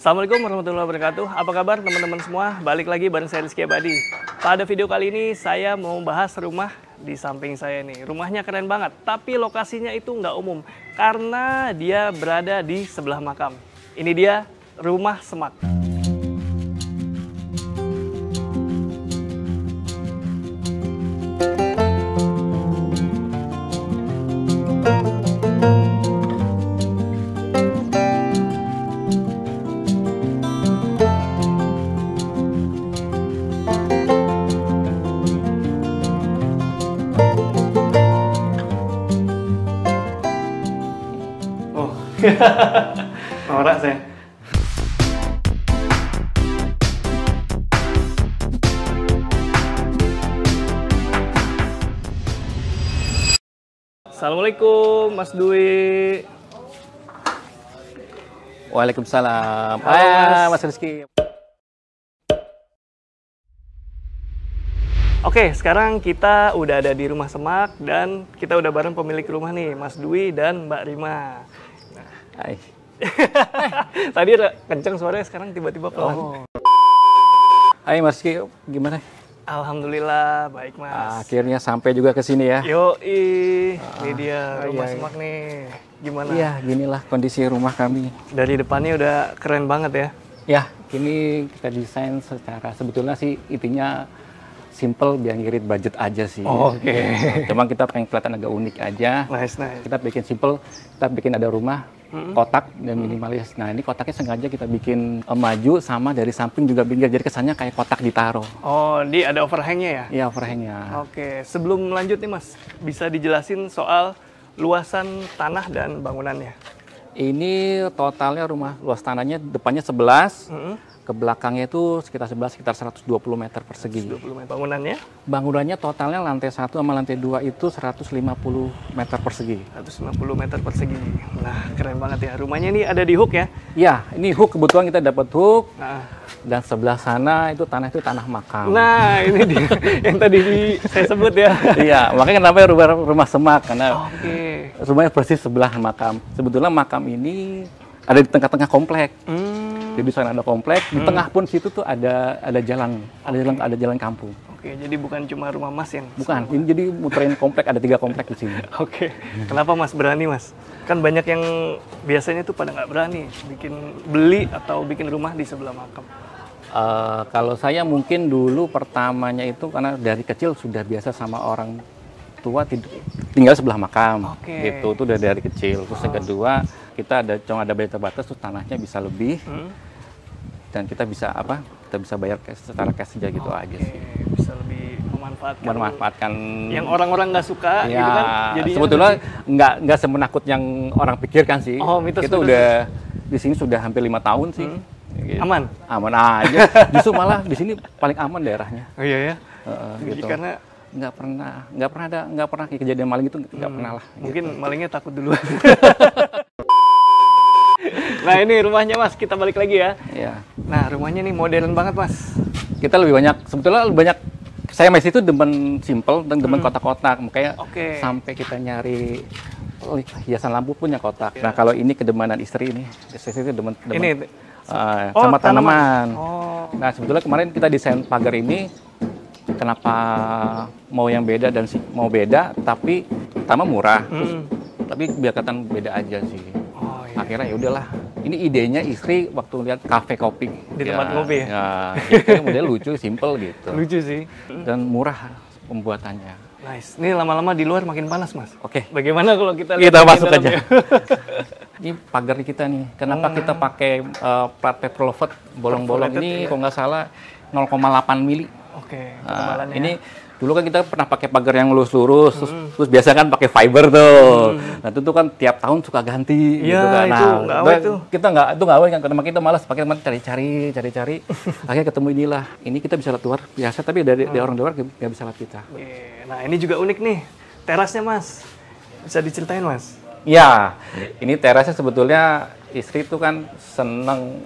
Assalamualaikum warahmatullahi wabarakatuh. Apa kabar teman-teman semua? Balik lagi bareng saya Rizky Abadi. Pada video kali ini saya mau bahas rumah di samping saya nih. Rumahnya keren banget, tapi lokasinya itu nggak umum karena dia berada di sebelah makam. Ini dia rumah semak. Norak saya. Assalamualaikum Mas Dwi. Waalaikumsalam. Halo, Mas Rizky. Oke, sekarang kita udah ada di rumah semak dan kita udah bareng pemilik rumah nih, Mas Dwi dan Mbak Rima. Hai. Tadi ada kenceng suaranya, sekarang tiba-tiba pelan. Hai Mas Rizky, gimana? Alhamdulillah, baik Mas. Akhirnya sampai juga ke sini ya. Yoi, ini dia rumah semak nih. Gimana? Iya, ginilah kondisi rumah kami. Dari depannya udah keren banget ya. Ya, ini kita desain secara sebetulnya sih intinya simple biar ngirit budget aja sih. Oke. Cuma kita pengen kelihatan agak unik aja. Nice, nice. Kita bikin simple, kita bikin ada rumah kotak dan minimalis. Nah, ini kotaknya sengaja kita bikin maju sama dari samping juga biar jadi kesannya kayak kotak ditaruh. Oh, di ada overhangnya ya? Iya, overhangnya. Oke, sebelum lanjut nih Mas, bisa dijelasin soal luasan tanah dan bangunannya? Ini totalnya rumah luas tanahnya depannya 11, ke belakangnya itu sekitar 120 meter persegi. 20 meter. Bangunannya? Bangunannya totalnya lantai 1 sama lantai 2 itu 150 meter persegi. 150 meter persegi. Nah, keren banget ya. Rumahnya ini ada di hook ya? Ya, ini hook kebetulan kita dapat hook. Nah. Dan sebelah sana itu tanah makam. Nah, ini dia yang tadi saya sebut ya. Iya, makanya kenapa rumah semak karena rumahnya persis sebelah makam. Sebetulnya makam ini ada di tengah-tengah komplek. Jadi di sana ada komplek, di tengah pun situ tuh ada jalan kampung. Oke, jadi bukan cuma rumah Mas yang. Bukan, ini jadi muterin komplek, ada 3 komplek di sini. Oke. Kenapa Mas berani Mas? Kan banyak yang biasanya tuh pada nggak berani beli atau bikin rumah di sebelah makam. Kalau saya mungkin dulu pertamanya itu karena dari kecil sudah biasa sama orang tua tinggal sebelah makam. Gitu, itu udah dari kecil. Terus yang kedua, kita cuma ada budget terbatas, terus tanahnya bisa lebih. Dan kita bisa kita bisa bayar secara cash saja gitu aja sih. Bisa lebih memanfaatkan yang orang-orang nggak suka ya, gitu kan. Jadinya sebetulnya nggak semenakut yang orang pikirkan sih. Kita udah di sini sudah hampir 5 tahun sih. Gitu. Aman aja. Justru malah di sini paling aman daerahnya. Oh iya ya. Gitu. Karena nggak pernah kejadian maling itu nggak pernah lah. Mungkin gitu. malingnya takut duluan. Nah, ini rumahnya Mas, kita balik lagi ya. Iya. Nah, rumahnya nih modern banget Mas. Kita sebetulnya lebih banyak, saya masih itu demen simple dan demen kotak-kotak, makanya sampai kita nyari hiasan lampu punya kotak. Nah, kalau ini kedemanan istri itu demen ini sama tanaman. Nah, sebetulnya kemarin kita desain pagar ini kenapa mau yang beda mau beda tapi pertama murah. Tapi biar kelihatan beda aja sih. Akhirnya ya udahlah. Ini idenya istri waktu lihat kafe kopi di tempat kopi. Ya, jadi model lucu, simple gitu. Lucu sih. Dan murah pembuatannya. Nice. Ini lama-lama di luar makin panas, Mas. Oke. Bagaimana kalau kita lihat masuk aja. Ini pagar kita nih. Kenapa kita pakai plat Petrolet bolong-bolong ini? Kalau nggak salah 0,8 mili. Oke. Ini dulu kan kita pernah pakai pagar yang lurus-lurus, terus biasa kan pakai fiber tuh. Nah itu tuh kan tiap tahun suka ganti gitu kan. Nah, kita nggak awet kan, karena kita malas pakai cari-cari. Akhirnya ketemu inilah. Ini kita bisa lihat luar biasa, tapi dari orang luar nggak bisa lihat kita. Nah ini juga unik nih, terasnya Mas. Bisa diceritain Mas? Ya, ini terasnya sebetulnya istri tuh kan seneng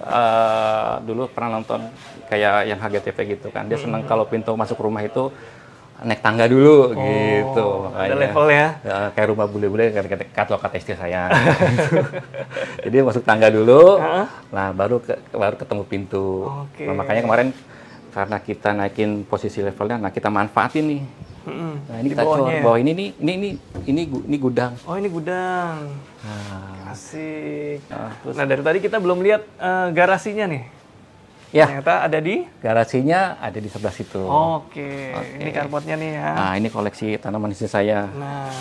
dulu pernah nonton kayak yang HGTV gitu kan. Dia seneng kalau pintu masuk rumah itu naik tangga dulu gitu. Ada levelnya. Ya, kayak rumah bule-bule, kata istri saya. Jadi masuk tangga dulu, nah baru ketemu pintu. Nah, makanya kemarin karena kita naikin posisi levelnya, nah kita manfaatin nih. Nah ini kita cor bahwa ini gudang. Oh ini gudang. Asik. Nah dari tadi kita belum lihat garasinya nih. Ya. Ternyata ada di? Garasinya ada di sebelah situ. Oke. Ini carportnya nih ya. Nah, ini koleksi tanaman istri saya. Nah,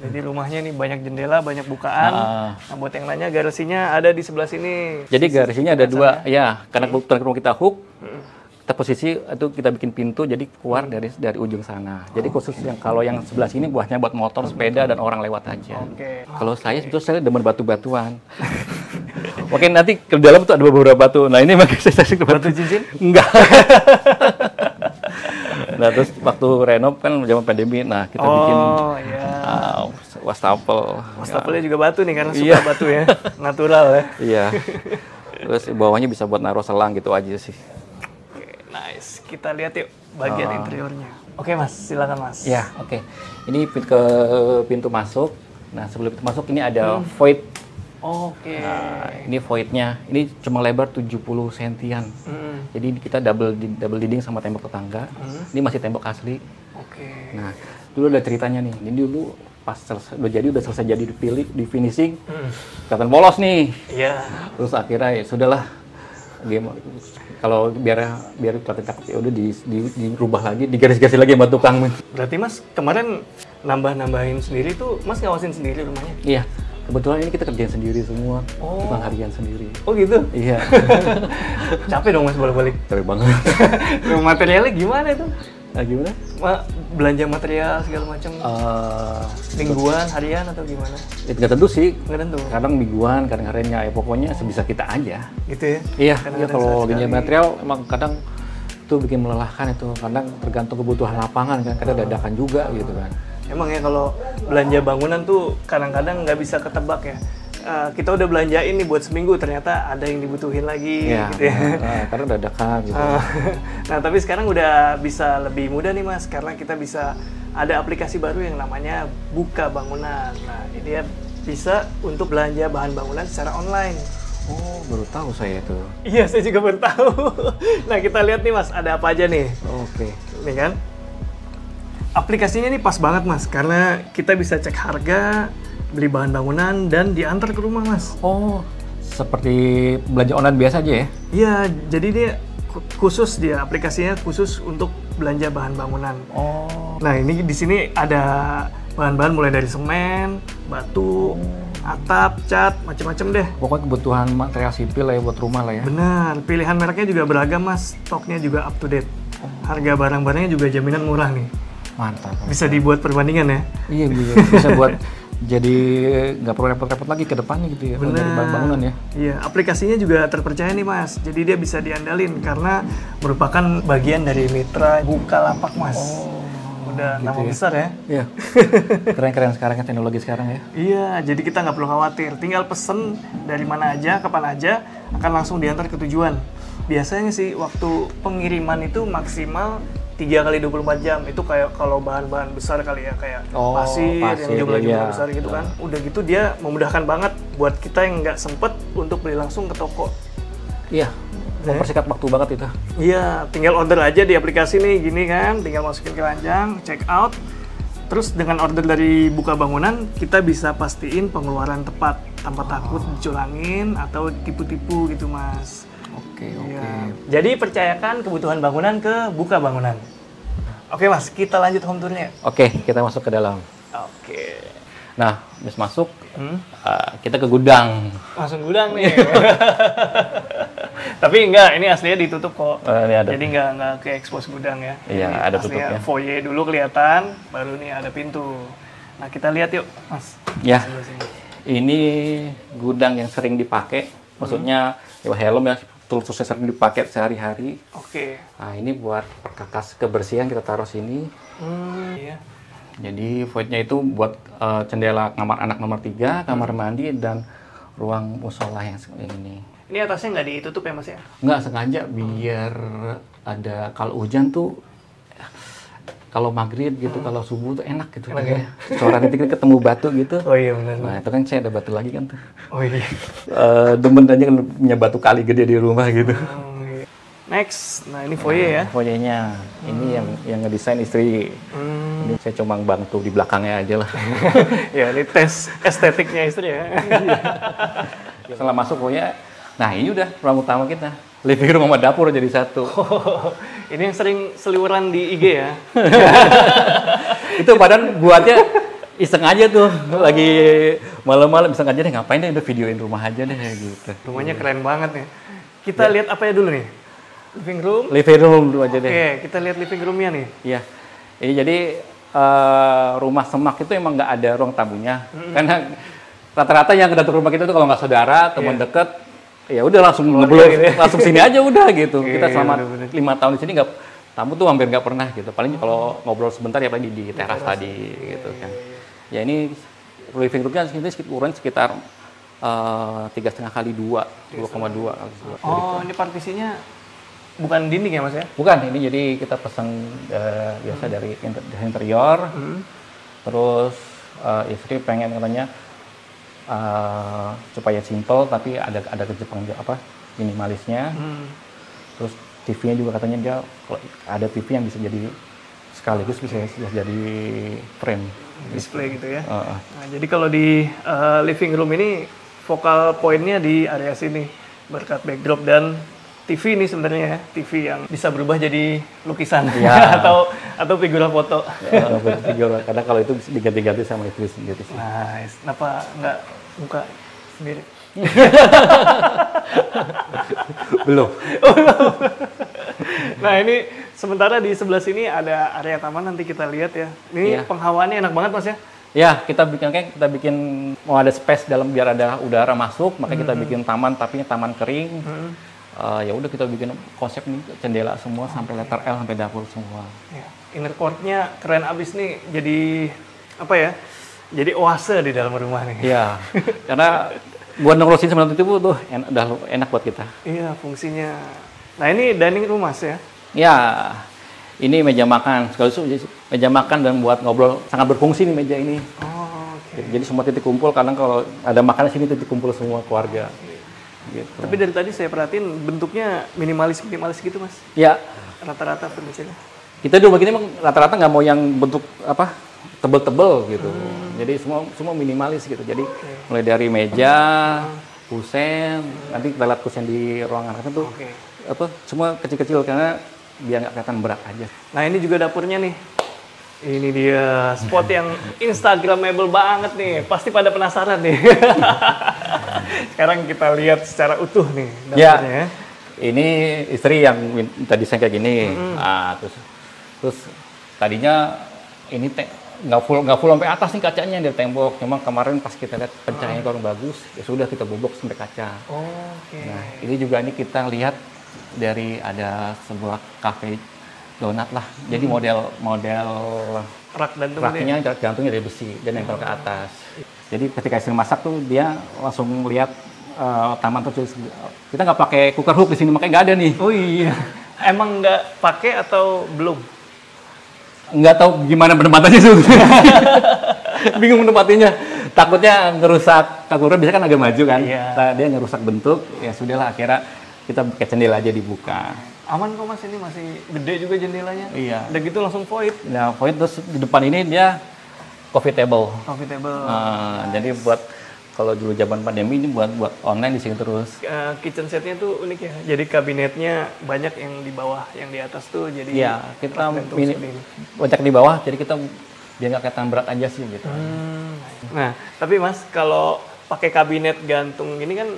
jadi rumahnya nih banyak jendela, banyak bukaan. Nah, buat yang nanya garasinya ada di sebelah sini. Jadi garasinya ada dua, ya. Karena kebetulan rumah kita hook, kita posisi itu kita bikin pintu, jadi keluar dari ujung sana. Jadi khusus kalau yang sebelah sini buahnya buat motor, sepeda, dan orang lewat aja. Kalau saya sebetulnya saya demen batu-batuan. Oke, nanti ke dalam tuh ada beberapa batu. Nah, ini makanya saya kasih batu cincin? Enggak. Nah, terus waktu renov kan zaman pandemi, nah kita bikin wastafel. Wastafelnya juga batu nih, karena suka batu ya. Natural ya. Iya. Terus bawahnya bisa buat naruh selang gitu aja sih. Oke, nice. Kita lihat yuk bagian interiornya. Oke, Mas. Silakan, Mas. Ya, oke. Ini ke pintu masuk. Nah, sebelum pintu masuk ini ada void. Oke. Nah, ini voidnya, ini cuma lebar 70 sentian. Jadi kita double dinding sama tembok tetangga. Ini masih tembok asli. Oke. Nah, dulu ada ceritanya nih. Ini dulu pas udah selesai jadi di finishing, kelihatan polos nih. Iya. Terus akhirnya ya sudahlah. Kalau biar kelihatan cakep ya udah dirubah lagi, digaris-garis lagi sama tukang. Berarti Mas kemarin nambahin sendiri tuh, Mas ngawasin sendiri rumahnya? Iya. Kebetulan ini kita kerjain sendiri semua, tukang harian sendiri. Oh gitu? Iya. Capek dong Mas bolak-balik? Capek banget. Materialnya gimana itu? Nah, gimana? Belanja material segala macam. Mingguan, harian atau gimana? Ya, nggak tentu sih. Nggak tentu. Kadang mingguan, kadang hariannya. Ya pokoknya sebisa kita aja. Gitu ya? Iya. Ya, kalau belanja material emang kadang itu bikin melelahkan itu. Kadang tergantung kebutuhan lapangan kan. Kadang dadakan juga gitu kan. Emang ya kalau belanja bangunan tuh kadang-kadang nggak bisa ketebak ya. Kita udah belanjain nih buat seminggu, ternyata ada yang dibutuhin lagi gitu ya. Karena dadakan gitu. Nah tapi sekarang udah bisa lebih mudah nih Mas, karena kita bisa ada aplikasi baru yang namanya Buka Bangunan. Nah ini dia bisa untuk belanja bahan bangunan secara online. Oh, baru tahu saya itu. Iya, saya juga baru tahu. Nah kita lihat nih Mas, ada apa aja nih. Oke. Nih kan. Aplikasinya ini pas banget Mas, karena kita bisa cek harga, beli bahan bangunan, dan diantar ke rumah Mas. Oh, seperti belanja online biasa aja ya? Iya, jadi dia aplikasinya khusus untuk belanja bahan bangunan. Oh. Nah ini di sini ada bahan-bahan mulai dari semen, batu, atap, cat, macam-macam deh. Pokoknya kebutuhan material sipil lah ya buat rumah lah ya? Benar, pilihan mereknya juga beragam Mas, stoknya juga up to date. Harga barang-barangnya juga jaminan murah nih. Mantap. Bisa dibuat perbandingan ya? Iya, bisa buat jadi nggak perlu repot-repot lagi ke depannya gitu ya. Benar. Dari bangunan ya. Iya, aplikasinya juga terpercaya nih Mas. Jadi dia bisa diandalin karena merupakan bagian dari mitra Bukalapak Mas. Udah gitu nama ya. besar ya? Iya. Keren-keren sekarang kan teknologi sekarang ya. Iya, jadi kita nggak perlu khawatir. Tinggal pesen dari mana aja, kapan aja, akan langsung diantar ke tujuan. Biasanya sih waktu pengiriman itu maksimal 3x24 jam. Itu kayak kalau bahan-bahan besar kali ya, kayak pasir yang jumlah-jumlah besar gitu kan. Udah gitu dia memudahkan banget buat kita yang nggak sempet untuk beli langsung ke toko. Iya, mempersingkat waktu banget itu. Iya, tinggal order aja di aplikasi nih, gini kan. Tinggal masukin ke keranjang, check out. Terus dengan order dari Buka Bangunan, kita bisa pastiin pengeluaran tepat tanpa takut dicurangin atau tipu-tipu gitu Mas. Oke. Jadi percayakan kebutuhan bangunan ke Buka Bangunan. Oke Mas, kita lanjut home tour-nya. Oke, kita masuk ke dalam. Oke. Nah, habis masuk, kita ke gudang. Langsung gudang nih. Tapi enggak, ini aslinya ditutup kok. Ini ada. Jadi enggak ke expose gudang ya. Iya, Jadi ada aslinya tutupnya. foyer dulu kelihatan, baru nih ada pintu. Nah, kita lihat yuk, Mas. Ya, ini gudang yang sering dipakai. Maksudnya, helm ya, tools yang sering dipakai sehari-hari. Oke. Nah, ini buat perkakas kebersihan kita taruh sini. Iya. Jadi voidnya itu buat jendela kamar anak nomor 3, kamar mandi, dan ruang musola yang ini. Ini atasnya nggak ditutup ya Mas ya? Nggak sengaja biar ada kalau hujan tuh kalau maghrib gitu, kalau subuh tuh enak gitu. Enak ya? Coran itu ketemu batu gitu. Oh iya benar. Nah itu kan saya ada batu lagi kan tuh. Oh iya. Demen aja kan punya batu kali gede di rumah gitu. Oh, iya. Next, nah ini foyer ya? Foyernya, ini yang ngedesain istri. Ini saya cuma bantu di belakangnya aja lah. Ya ini tes estetiknya istri ya. Setelah masuk foyer, nah ini udah ruang utama kita. Living room sama dapur jadi satu. Oh, ini yang sering seliweran di IG ya? Itu padahal buatnya iseng aja tuh. Lagi malam-malam iseng aja deh, ngapain deh, udah videoin rumah aja deh gitu. Rumahnya keren banget nih. Kita lihat apa ya dulu nih? Living room? Living room dulu aja deh. Oke, kita lihat living roomnya nih. Iya. Ini jadi rumah semak itu emang nggak ada ruang tamunya. Karena rata-rata yang datang ke rumah kita tuh kalau nggak saudara, teman dekat, ya udah langsung ngeblok gitu ya. Langsung sini aja udah gitu. Kita selama 5 tahun di sini nggak, tamu tuh hampir nggak pernah gitu. Paling kalau ngobrol sebentar ya paling di teras tadi gitu kan. Ya ini living roomnya ukuran sekitar 3,5 kali 2,2. Oh ini partisinya bukan dinding ya mas ya? Bukan, ini jadi kita pesan biasa dari interior. Terus istri pengen katanya supaya simple tapi ada ke Jepang apa minimalisnya. Terus TV-nya juga katanya dia kalau ada TV yang bisa jadi sekaligus bisa jadi frame display gitu ya. Nah, jadi kalau di living room ini focal point-nya di area sini berkat backdrop dan TV ini sebenarnya ya, TV yang bisa berubah jadi lukisan ya. atau figura foto. Ya, figura, karena kalau itu diganti-ganti sama itu sendiri. Nice. Kenapa nggak buka sendiri? Belum. Nah ini sementara di sebelah sini ada area taman, nanti kita lihat ya. Ini penghawaannya enak banget mas ya? Ya, kita bikin mau ada space dalam biar ada udara masuk, makanya kita bikin taman tapi taman kering. Ya udah kita bikin konsep nih jendela semua sampai letter L sampai dapur semua. Ya. Inner court-nya keren abis nih, jadi apa ya? Jadi oase di dalam rumah nih. Iya, karena buat nongkrosin sebenarnya itu tuh udah enak buat kita. Iya, fungsinya. Nah ini dining room mas ya? Ya, ini meja makan. Sekaligus meja makan dan buat ngobrol sangat berfungsi nih meja ini. Oh, oke. Jadi semua titik kumpul, kadang kalau ada makanan sini titik kumpul semua keluarga. Gitu. Tapi dari tadi saya perhatiin bentuknya minimalis gitu mas? Ya. Rata-rata furniture-nya? Kita dulu begini rata-rata nggak mau yang bentuk apa tebel-tebel gitu. Jadi semua minimalis gitu. Jadi mulai dari meja, kusen, nanti kita lihat kusen di ruangan tuh apa semua kecil-kecil karena biar nggak kelihatan berat aja. Nah ini juga dapurnya nih. Ini dia spot yang instagramable banget nih. Pasti pada penasaran nih. Sekarang kita lihat secara utuh nih dapurnya ya. Ini istri yang minta desain kayak gini. Nah, terus tadinya ini nggak full sampai atas nih kacanya dari tembok. Cuma kemarin pas kita lihat pencahayaannya kurang bagus, ya sudah kita bobok sampai kaca. Nah, ini juga ini kita lihat dari ada sebuah cafe donat lah. Jadi model rak dan raknya gantungnya dari besi dan nempel ke atas. Jadi ketika istri masak tuh dia langsung lihat taman terus. Kita nggak pakai cooker hook di sini, makanya nggak ada nih. Oh iya. Emang nggak pakai atau belum? Nggak tahu gimana penempatannya tuh. Bingung menempatinya. Takutnya ngerusak. Cooker biasanya kan agak maju kan. Nah, dia ngerusak bentuk. Ya sudahlah, akhirnya kita pakai jendela aja dibuka. Aman kok mas, ini masih gede juga jendelanya. Iya. Udah gitu langsung void. Nah, void terus di depan ini dia coffee table. Coffee table. Jadi buat kalau dulu zaman pandemi ini buat online di sini terus. Kitchen setnya tuh unik ya. Jadi kabinetnya banyak yang di bawah, yang di atas tuh jadi. Iya, kita banyak di bawah. Jadi kita biar nggak kelihatan berat aja sih gitu. Nah, tapi mas kalau pakai kabinet gantung ini kan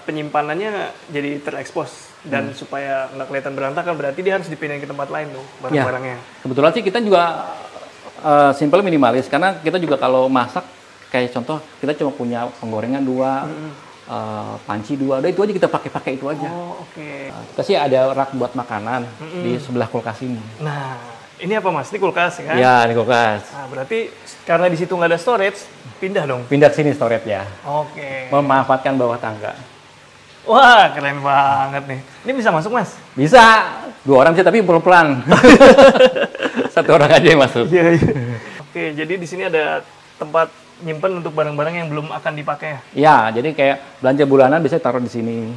penyimpanannya jadi terekspos dan supaya nggak kelihatan berantakan berarti dia harus dipindahin ke tempat lain tuh barang-barangnya. Kebetulan sih kita juga simple minimalis karena kita juga kalau masak kayak contoh kita cuma punya penggorengan 2, panci 2, udah itu aja kita pakai itu aja. Kita sih ada rak buat makanan di sebelah kulkas ini. Nah, ini apa mas? Ini kulkas kan? Iya, ini kulkas. Nah, berarti karena di situ nggak ada storage, pindah dong? Pindah ke sini storage ya. Memanfaatkan bawah tangga. Wah, keren banget nih. Ini bisa masuk mas? Bisa, 2 orang bisa tapi pelan-pelan. satu orang aja yang masuk. Iya, iya. Oke, jadi di sini ada tempat nyimpen untuk barang-barang yang belum akan dipakai ya? Iya, jadi kayak belanja bulanan bisa taruh di sini.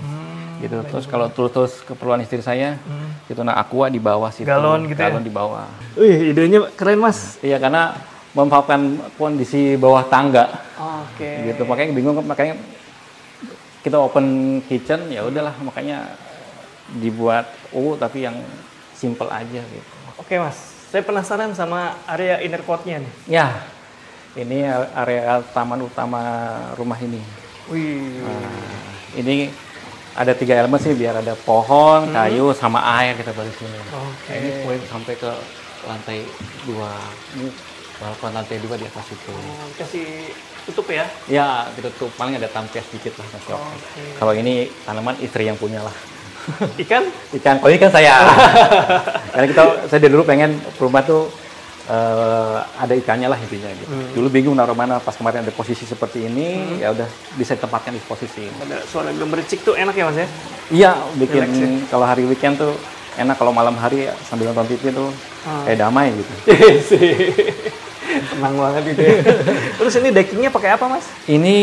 Gitu. Terus kalau terus keperluan istri saya, itu aqua di bawah situ. Galon gitu galon ya? di bawah. Wih, idenya keren Mas. Iya, karena memanfaatkan kondisi bawah tangga. Oke. Gitu, makanya bingung, makanya kita open kitchen, ya udahlah, makanya dibuat tapi yang simple aja gitu. Oke Mas, saya penasaran sama area inner court-nya nih. Ya, ini area taman utama rumah ini. Wih. Ini ada 3 elemen sih, biar ada pohon, kayu, sama air kita balik sini. Oke. Ini poin sampai ke lantai 2. Ini balkon lantai 2 di atas itu. Kasih tutup ya? Ya, ditutup. Paling ada tampias sedikit lah. Kalau ini tanaman istri yang punya lah. Ikan? Ikan. Kalau ini kan saya. Karena saya dari dulu pengen rumah tuh ada ikannya lah intinya gitu. Dulu bingung naruh mana, pas kemarin ada posisi seperti ini, ya udah bisa ditempatkan di posisi ini. Ada suara gemericik tuh enak ya Mas ya? Iya, bikin kalau hari weekend tuh enak, kalau malam hari sambil nonton TV tuh kayak damai gitu. Tenang banget gitu ya. Terus ini deckingnya pakai apa Mas? Ini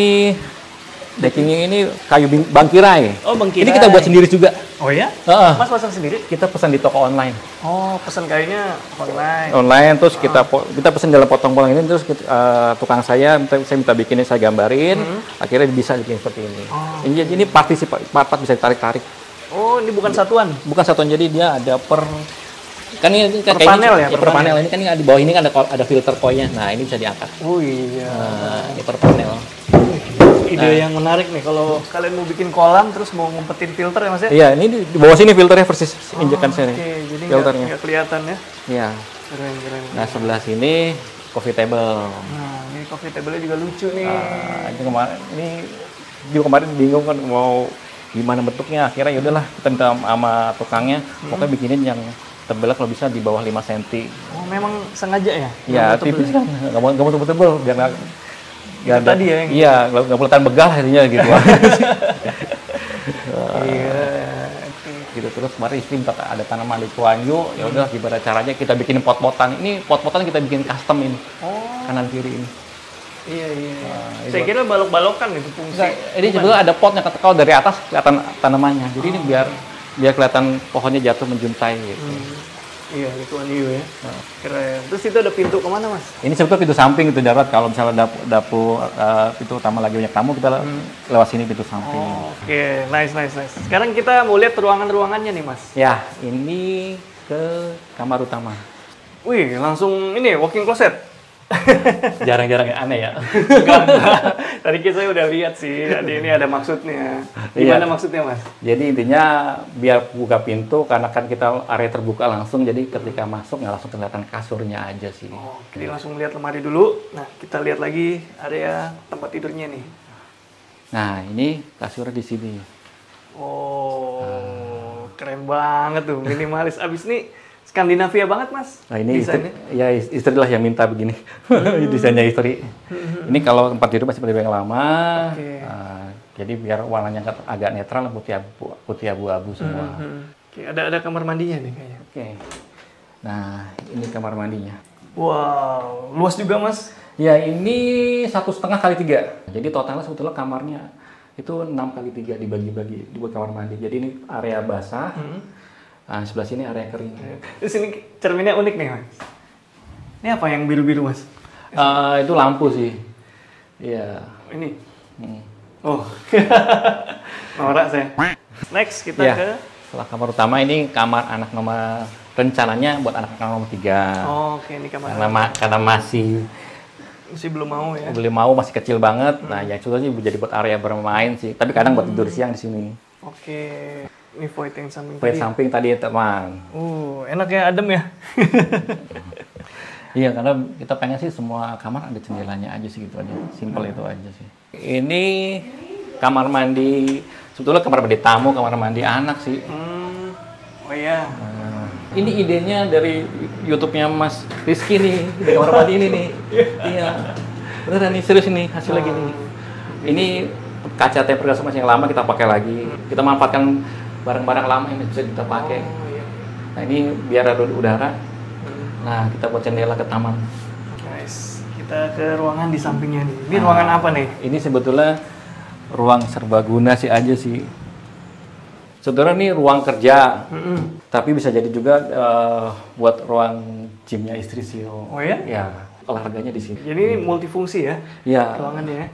deckingnya ini kayu bangkirai. Oh, bangkirai. Ini kita buat sendiri juga. Oh ya? Mas pasang sendiri? Kita pesan di toko online. Oh, pesan kayunya online. Online, terus kita pesan dalam potong-potong ini, terus tukang saya minta bikinin, saya gambarin, akhirnya bisa bikin seperti ini. Ini part bisa ditarik-tarik. Oh, ini bukan satuan? Bukan satuan, jadi dia ada per panel ya? Per panel. Ini kan di bawah ini kan ada filter koinnya. Nah, ini bisa diangkat. Oh iya. Ini per panel. Ide yang menarik nih, kalau kalian mau bikin kolam terus mau ngumpetin filter ya Mas ya? Iya, ini di bawah sini filternya persis injekan saya. Oke, jadi filternya nggak kelihatan ya? Iya. Keren. Nah, sebelah sini coffee table. Nah, ini coffee table-nya juga lucu nih. Ini juga kemarin bingung kan mau gimana bentuknya. Akhirnya yaudahlah, kita minta sama tukangnya, pokoknya bikinin yang tebelnya kalau bisa di bawah 5 cm. Oh, memang sengaja ya? Iya, tipis kan. Nggak mau tebel-tebel, biar nggak ada. Tadi ya? Iya, nggak boleh tahan begal akhirnya gitu. Iya. Gitu. Terus kemarin istri minta ada tanaman di Tuanju, ya udah gimana caranya kita bikin pot-potan. Ini pot-potan kita bikin custom ini. Kanan kiri ini. Iya. Saya kira balok-balokan itu fungsi. Ini sebetulnya ada potnya, kalau dari atas kelihatan tanamannya. Jadi ini biar kelihatan pohonnya jatuh menjuntai gitu. Iya, itu Tuanju ya. Keren. Terus itu ada pintu kemana Mas? Ini sebetulnya pintu samping itu darurat, kalau misalnya dapur pintu utama lagi banyak tamu, kita lewat sini pintu samping. Oke, nice. Sekarang kita mau lihat ruangan-ruangannya nih Mas. Ya, ini ke kamar utama. Wih, langsung ini walking closet. Jarang-jarang aneh ya. Enggak. Tadi saya udah lihat sih, tadi ini ada maksudnya. Gimana maksudnya Mas? Jadi intinya biar buka pintu, karena kan kita area terbuka langsung, jadi ketika masuk nggak langsung kelihatan kasurnya aja sih. Jadi langsung lihat lemari dulu. Nah, kita lihat lagi area tempat tidurnya nih. Nah, ini kasur di sini. Oh, keren banget tuh, minimalis. Abis ini Skandinavia banget Mas. Nah, ini istri lah yang minta begini. Desainnya istri. Ini kalau tempat tidur masih seperti yang lama. Jadi biar warnanya agak netral, putih abu-abu semua. Ada kamar mandinya nih kayaknya. Nah, ini kamar mandinya. Wow, luas juga Mas. Ya, ini 1,5 kali 3. Jadi totalnya sebetulnya kamarnya itu 6 kali 3 dibagi-bagi dibuat kamar mandi. Jadi ini area basah. Nah, sebelah sini area kering. Terus ini cerminnya unik nih Mas. Ini apa yang biru-biru Mas? Itu lampu sih. Iya. Ini. Oh. Norak saya. Next kita ke. Setelah kamar utama, ini kamar anak nomor, rencananya buat anak nomor 3. Oke, ini kamar. Karena masih belum mau ya. Belum mau, masih kecil banget. Nah, yang sebetulnya jadi buat area bermain sih. Tapi kadang buat tidur siang di sini. Oke. Ini void yang samping tadi. Samping tadi teman. Enak ya, adem ya. Iya, karena kita pengen sih semua kamar ada jendelanya aja sih, gitu aja. Simple itu aja sih. Ini kamar mandi, sebetulnya kamar mandi tamu, kamar mandi anak sih. Oh iya. Ini idenya dari YouTube-nya Mas Rizky nih, di kamar mandi ini nih. Iya. Beneran nih, serius ini hasilnya gini. Ini kaca tempered glass yang lama kita pakai lagi. Kita manfaatkan barang-barang lama ini bisa kita pakai. Nah, ini biar ada udara. Nah, kita buat jendela ke taman. Guys, kita ke ruangan di sampingnya nih. Ini ruangan apa nih? Ini sebetulnya ruang serbaguna sih aja sih. Sebetulnya ini ruang kerja, tapi bisa jadi juga buat ruang gymnya istri sih. Oh ya? Ya, olahraganya di sini. Jadi ini multifungsi ya? Iya. Ruangannya ya?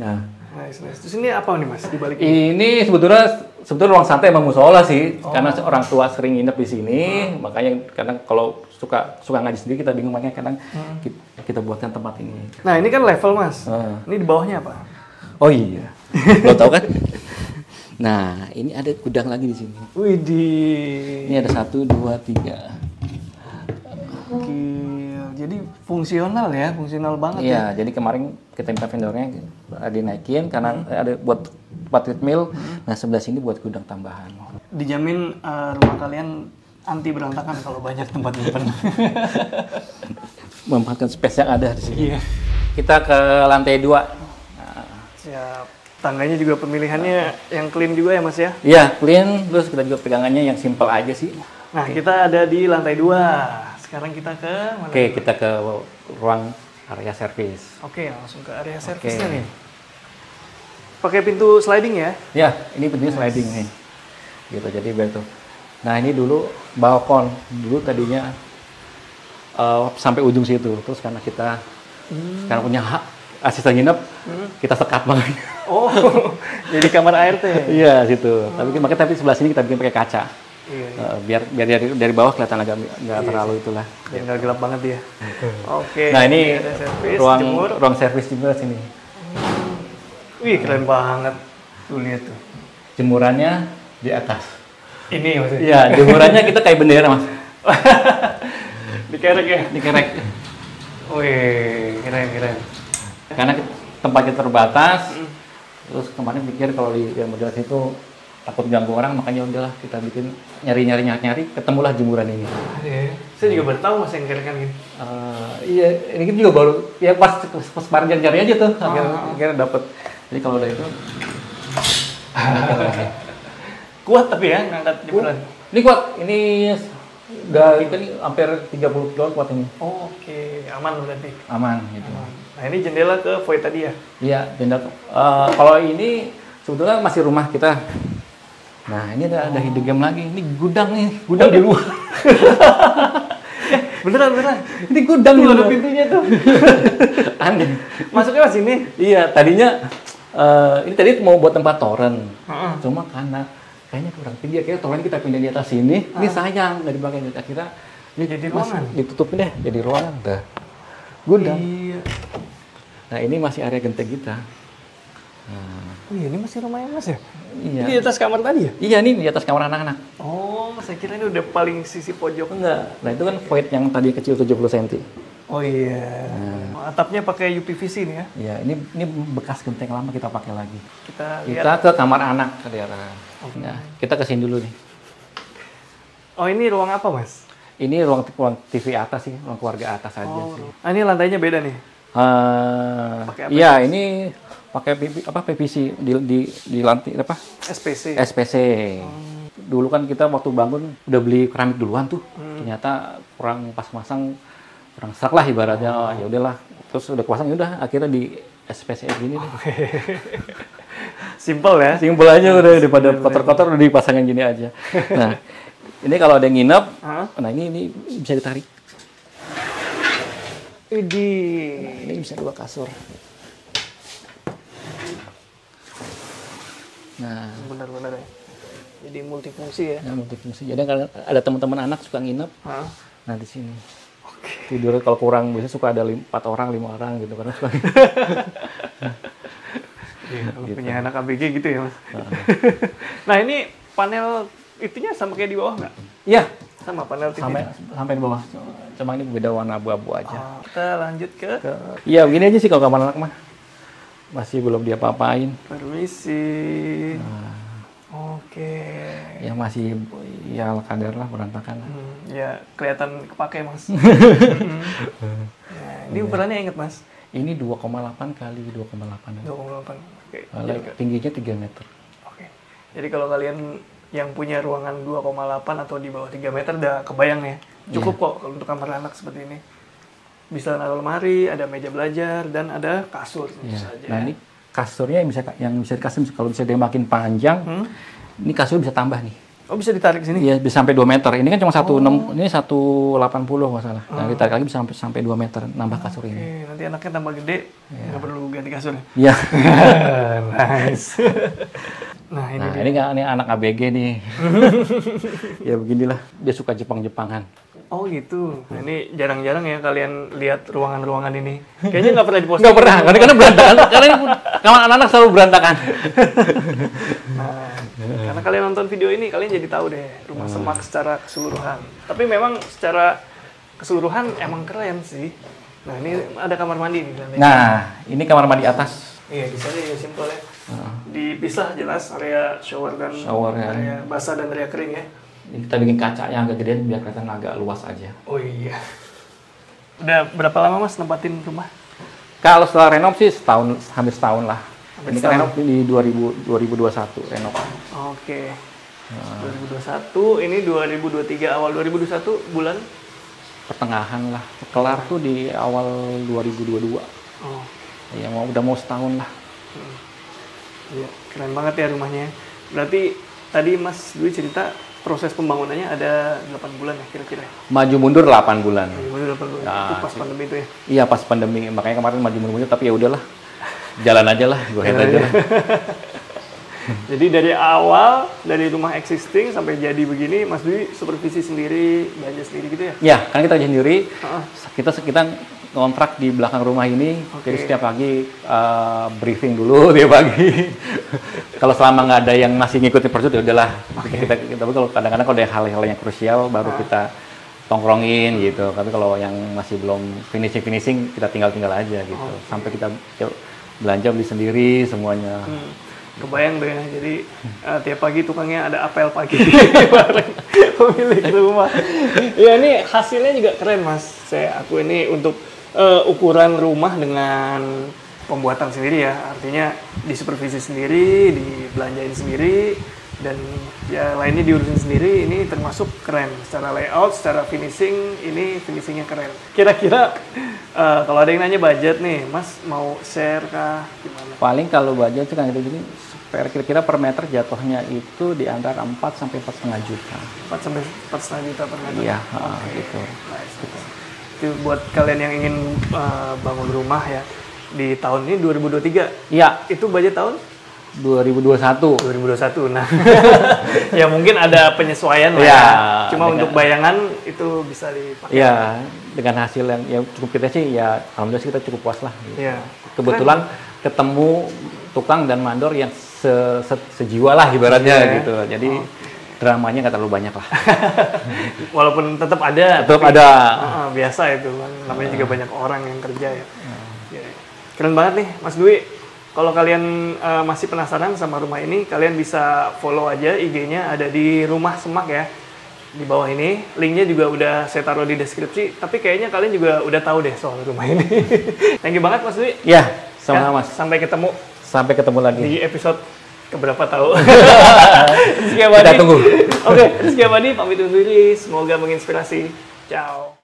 Nah. Nice. Terus ini apa nih mas di balik ini? Sebetulnya ruang santai emang musola sih, karena orang tua sering nginep di sini, makanya kadang kalau suka ngaji sendiri kita bingung, makanya kadang kita buatkan tempat ini. Nah ini kan level mas, ini di bawahnya apa? Oh iya, lo tau kan? Nah ini ada gudang lagi di sini. Widih. Ini ada 1, 2, 3. Jadi fungsional ya, fungsional banget ya. Iya, jadi kemarin kita minta vendornya dinaikin karena ada buat tempat treadmill. Nah sebelah sini buat gudang tambahan. Dijamin rumah kalian anti berantakan kalau banyak tempat nyimpen. Memanfaatkan space yang ada di sini. Iya. Kita ke lantai 2. Nah. Siap. Tangganya juga pemilihannya yang clean juga ya mas ya? Iya, clean. Terus kita juga pegangannya yang simple aja sih. Nah kita ada di lantai 2. Sekarang kita ke mana? Oke, kita ke ruang area service. Oke, langsung ke area servisnya nih. Pakai pintu sliding ya? Ya, ini pintunya sliding nih. Gitu, jadi biar tuh. Nah, ini dulu balkon. Dulu tadinya sampai ujung situ. Terus karena kita sekarang punya hak asisten nginep, kita sekat banget. Oh, jadi kamar ART ya? Iya, situ. Tapi sebelah sini kita bikin pakai kaca. Iya. Biar dari bawah kelihatan agak nggak terlalu itulah. Biar nggak gelap banget dia. Oke. Nah ini servis, ruang servis jemur sini. Wih keren banget. Tuh lihat tuh. Jemurannya di atas. Ini maksudnya? Iya, jemurannya kita kayak bendera mas. Dikerek ya? Dikerek. Wih keren. Karena tempatnya terbatas. Terus kemarin pikir kalau di model itu takut ganggu orang, makanya udahlah kita bikin nyari, ketemulah jemuran ini. Saya juga baru tahu mas yang kerekan gini. Iya, ini juga baru ya pas kemarin nyari aja tuh, akhirnya dapet. Jadi kalau udah itu kuat tapi ya ngangkat jemuran. Ini kuat, ini udah itu nih hampir 30 kilo kuat ini. Oh, oke, aman berarti. Aman gitu. Nah ini jendela ke void tadi ya? Iya, jendela. Kalau ini sebetulnya masih rumah kita. Nah ini ada hidden game lagi. Ini gudang nih, gudang di luar. Beneran. Ini gudang di luar. Ada pintunya tuh. Aneh. Masuknya mas ini? Iya, tadinya ini tadi mau buat tempat toren. Cuma karena kayaknya kurang tinggi, akhirnya toren kita pindah di atas sini. Ini sayang nggak dipakai. Akhirnya ini jadi ruangan. Ditutupin deh, jadi ruangan. Udah. Gudang. Iya. Nah ini masih area genteng kita. Ini masih rumahnya mas ya? Iya. Ini di atas kamar tadi ya? Iya nih di atas kamar anak-anak. Oh, saya kira ini udah paling sisi pojok. Enggak. Nah itu kan void yang tadi kecil 70 cm. Oh iya. Atapnya pakai UPVC nih ya? Iya, ini bekas genteng lama kita pakai lagi. Kita ke kamar anak daerah. Nah, kita kesini dulu nih. Oh ini ruang apa mas? Ini ruang TV atas sih, ruang keluarga atas aja sih. Ini lantainya beda nih. Iya, ini pakai PVC di lantai apa? SPC. Dulu kan kita waktu bangun udah beli keramik duluan tuh. Ternyata kurang pas masang, kurang serak lah ibaratnya. Ya udahlah. Terus udah pasang ya udah akhirnya di SPC gini deh. Simple ya? Simple aja udah daripada kotor-kotor udah dipasangin gini aja. Nah, ini kalau ada yang nginep, nah ini bisa ditarik. Ini bisa 2 kasur. Nah, benar-benar ya. Jadi multifungsi ya. Ya, multifungsi. Jadi kalau ada teman-teman anak suka nginep, nah di sini. Tidur kalau kurang biasanya suka ada 4 orang, 5 orang gitu karena suka. Kalau punya anak ABG gitu ya mas. Nah ini panel itunya sama kayak di bawah nggak? Iya. Sama panel TV. Sampai di bawah. Cuma ini beda warna abu-abu aja. Kita lanjut ke. Iya begini aja sih kalau kamar anak mah. Masih belum diapa-apain. Permisi. Oke. Ya masih ya kadar lah berantakan. Ya kelihatan kepake mas. Ini ukurannya inget mas? Ini 2,8 kali 2,8. 2,8. Oke. Tingginya 3 meter. Oke. Jadi kalau kalian yang punya ruangan 2,8 atau di bawah 3 meter udah kebayang ya. Cukup kok kalau untuk kamar anak seperti ini. Bisa naruh lemari, ada meja belajar, dan ada kasur tentu saja. Nah ini kasurnya yang bisa dikasih, kalau bisa dia makin panjang, ini kasur bisa tambah nih. Oh bisa ditarik sini? Iya bisa sampai 2 meter. Ini kan cuma 1,6, ini 1,80 masalah. Nah ditarik lagi bisa sampai 2 meter nambah kasur ini. Nanti anaknya tambah gede, nggak perlu ganti kasur. Iya. Nice. Nah ini anak ABG nih. Ya beginilah, dia suka Jepang-Jepangan. Oh gitu. Nah, ini jarang-jarang ya kalian lihat ruangan-ruangan ini. Kayaknya nggak pernah diposting. Nggak pernah, karena berantakan. Karena kamar anak-anak selalu berantakan. Nah, karena kalian nonton video ini, kalian jadi tahu deh rumah semak secara keseluruhan. Tapi memang secara keseluruhan emang keren sih. Nah ini ada kamar mandi nih. Nah ini kamar mandi atas. Iya, di sana ya simpel ya. Dipisah jelas area shower dan area basah dan area kering ya. Ini kita bikin kaca yang agak gedean biar kelihatan agak luas aja. Oh iya. Udah berapa lama Mas nempatin rumah? Kalau setelah renov sih hampir setahun lah. Ini kan renov di 2021 renov. Oke. 2021, ini 2023, awal 2021 bulan? Pertengahan lah. Kelar tuh di awal 2022. Oh. Ya udah mau setahun lah. Iya, keren banget ya rumahnya. Berarti tadi Mas Dwi cerita proses pembangunannya ada 8 bulan ya kira-kira? Maju mundur 8 bulan. Maju mundur 8 bulan. Nah, itu pas pandemi itu ya? Iya pas pandemi, makanya kemarin maju mundur tapi ya udahlah. Jalan aja lah, gue head aja lah. Jadi dari awal, dari rumah existing sampai jadi begini, Mas Dwi supervisi sendiri, belanja sendiri gitu ya? Ya, kan kita sendiri, kita ngontrak di belakang rumah ini, jadi setiap pagi briefing dulu tiap pagi. Kalau selama nggak ada yang masih ngikutin prosedur, ya udahlah. Tapi kalau kadang-kadang kalau ada hal-hal yang krusial, baru kita tongkrongin gitu. Tapi kalau yang masih belum finishing, kita tinggal aja gitu. Sampai kita belanja beli sendiri semuanya. Kebayang deh, jadi tiap pagi tukangnya ada apel pagi bareng pemilik rumah. Ya ini hasilnya juga keren Mas. Aku ini untuk ukuran rumah dengan pembuatan sendiri ya, artinya disupervisi sendiri, dibelanjain sendiri, dan ya lainnya diurusin sendiri. Ini termasuk keren secara layout, secara finishing, ini finishingnya keren. Kira-kira kalau ada yang nanya budget nih, Mas mau share kah gimana? Paling kalau budget itu kan gini, kira-kira per meter jatuhnya itu di antara 4 sampai 4,5 juta. 4 sampai 4,5 juta per meter? Iya, gitu. Nice. Itu buat kalian yang ingin bangun rumah ya, di tahun ini 2023. Iya. Itu budget tahun? 2021. 2021. Nah, ya mungkin ada penyesuaian lah ya. Cuma untuk bayangan itu bisa dipakai. Iya, dengan hasil yang ya cukup kita sih ya alhamdulillah kita cukup puas lah. Gitu. Iya. Kebetulan ketemu tukang dan mandor yang sejiwa lah ibaratnya gitu. Jadi dramanya nggak terlalu banyak lah. Walaupun tetap ada. Tetap ada. Biasa itu kan. Namanya juga banyak orang yang kerja ya. Keren banget nih Mas Dwi. Kalau kalian masih penasaran sama rumah ini, kalian bisa follow aja IG-nya, ada di Rumah Semak ya. Di bawah ini, linknya juga udah saya taruh di deskripsi. Tapi kayaknya kalian juga udah tahu deh soal rumah ini. Thank you banget Mas Dwi. Ya, sama-sama Mas. Sampai ketemu. Sampai ketemu lagi. Di episode keberapa tahu. Kita tunggu. Oke, Rizky Abadi pamit undur diri. Semoga menginspirasi. Ciao.